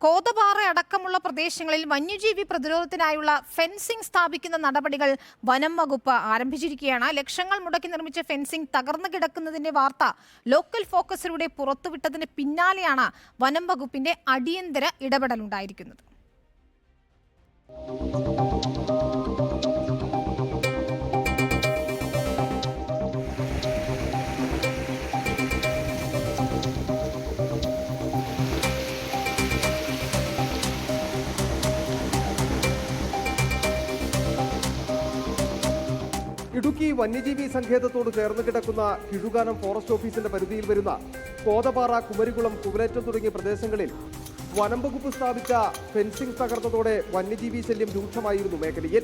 കോതപാറ അടക്കമുള്ള പ്രദേശങ്ങളിൽ വന്യജീവി പ്രതിരോധത്തിനായുള്ള ഫെൻസിംഗ് സ്ഥാപിക്കുന്ന നടപടികൾ വനം വകുപ്പ് ആരംഭിച്ചിരിക്കുകയാണ്. ലക്ഷങ്ങൾ മുടക്കി നിർമ്മിച്ച ഫെൻസിംഗ് തകർന്നു കിടക്കുന്നതിന്റെ വാർത്ത ലോക്കൽ ഫോക്കസിലൂടെ പുറത്തുവിട്ടതിന് പിന്നാലെയാണ് വനം വകുപ്പിന്റെ അടിയന്തര ഇടപെടലുണ്ടായിരിക്കുന്നത്. ഇടുക്കി വന്യജീവി സങ്കേതത്തോട് ചേർന്ന് കിടക്കുന്ന കിഴുകാനം ഫോറസ്റ്റ് ഓഫീസിന്റെ പരിധിയിൽ വരുന്ന കോതപാറ, കുമരികുളം, കുവലേറ്റം തുടങ്ങിയ പ്രദേശങ്ങളിൽ വനം വകുപ്പ് സ്ഥാപിച്ച ഫെൻസിംഗ് തകർന്നതോടെ വന്യജീവി ശല്യം രൂക്ഷമായിരുന്നു മേഖലയിൽ.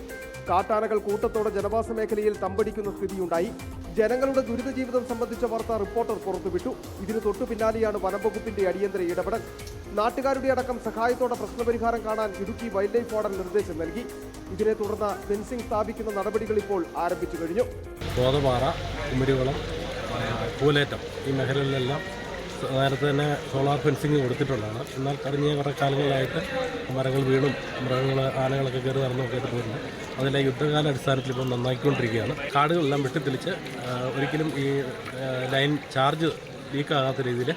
കാട്ടാനകൾ കൂട്ടത്തോടെ ജനവാസ മേഖലയിൽ തമ്പടിക്കുന്ന സ്ഥിതിയുണ്ടായി. ജനങ്ങളുടെ ദുരിത ജീവിതം സംബന്ധിച്ച വാർത്ത റിപ്പോർട്ടർ പുറത്തുവിട്ടു. ഇതിനു തൊട്ടു പിന്നാലെയാണ് വനം വകുപ്പിന്റെ അടിയന്തര ഇടപെടൽ. നാട്ടുകാരുടെ അടക്കം സഹായത്തോടെ പ്രശ്നപരിഹാരം കാണാൻ ഇടുക്കി വൈൽഡ് ലൈഫ് വാർഡൻ നിർദ്ദേശം നൽകി. ഇതിനെ തുടർന്ന് ഫെൻസിംഗ് സ്ഥാപിക്കുന്ന നടപടികൾ ഇപ്പോൾ ആരംഭിച്ചു കഴിഞ്ഞു. കോതപാറ, കുമരികുളം, കൂലേറ്റം ഈ മേഖലകളിലെല്ലാം നേരത്തെ തന്നെ സോളാർ ഫെൻസിങ് കൊടുത്തിട്ടുള്ളതാണ്. എന്നാൽ കഴിഞ്ഞ കുറേ കാലങ്ങളിലായിട്ട് മരങ്ങൾ വീണും മൃഗങ്ങൾ, ആനകളൊക്കെ കയറി നടന്നൊക്കെ പോയിരുന്നു. അതിലെ യുദ്ധകാല അടിസ്ഥാനത്തിൽ ഇപ്പോൾ നന്നാക്കിക്കൊണ്ടിരിക്കുകയാണ്. കാടുകളെല്ലാം വെട്ടിത്തെളിച്ച് ഒരിക്കലും ഈ ലൈൻ ചാർജ് ലീക്കാകാത്ത രീതിയിൽ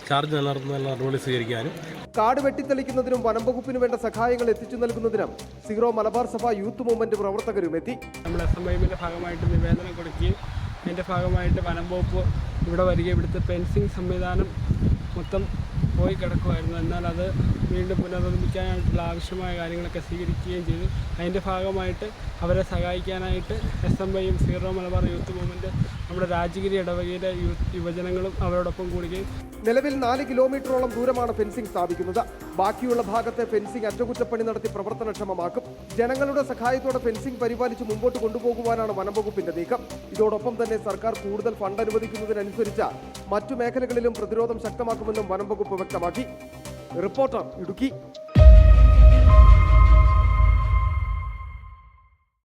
ചാർജ് നിലനിർത്തുന്നതിനുള്ള നടപടി സ്വീകരിക്കാനും കാട് വെട്ടിത്തെളിക്കുന്നതിനും വനം വകുപ്പിന് വേണ്ട സഹായങ്ങൾ എത്തിച്ചു നൽകുന്നതിനും സീറോ മലബാർ സഭ യൂത്ത് മൂവ്മെന്റ് പ്രവർത്തകരും എത്തി. നമ്മൾ SMIന്റെ ഭാഗമായിട്ട് നിവേദനം കൊടുക്കുകയും അതിൻ്റെ ഭാഗമായിട്ട് വനം വകുപ്പ് ഇവിടെ വരികയും ഇവിടുത്തെ ഫെൻസിങ് സംവിധാനം മൊത്തം പോയി കിടക്കുമായിരുന്നു. എന്നാൽ അത് വീണ്ടും പുനർനിർമ്മിക്കാനായിട്ടുള്ള ആവശ്യമായ കാര്യങ്ങളൊക്കെ സ്വീകരിക്കുകയും ചെയ്തു. അതിൻ്റെ ഭാഗമായിട്ട് അവരെ സഹായിക്കാനായിട്ട് SMIയും സീറോ മലബാർ യൂത്ത് മൂവ്മെൻറ്റ് നമ്മുടെ രാജഗിരി ഇടവകയിലെ യുവജനങ്ങളും അവരോടൊപ്പം കൂടുകയും. നിലവിൽ 4 കിലോമീറ്ററോളം ദൂരമാണ് ഫെൻസിംഗ് സ്ഥാപിക്കുന്നത്. ബാക്കിയുള്ള ഭാഗത്തെ ഫെൻസിംഗ് അറ്റകുറ്റപ്പണി നടത്തി പ്രവർത്തനക്ഷമമാക്കും. ജനങ്ങളുടെ സഹായത്തോടെ ഫെൻസിംഗ് പരിപാലിച്ച് മുമ്പോട്ട് കൊണ്ടുപോകുവാനാണ് വനം വകുപ്പിന്റെ നീക്കം. ഇതോടൊപ്പം തന്നെ സർക്കാർ കൂടുതൽ ഫണ്ട് അനുവദിക്കുന്നതിനനുസരിച്ച് മറ്റു മേഖലകളിലും പ്രതിരോധം ശക്തമാക്കുമെന്നും വനം വകുപ്പ് വ്യക്തമാക്കി. റിപ്പോർട്ടർ, ഇടുക്കി.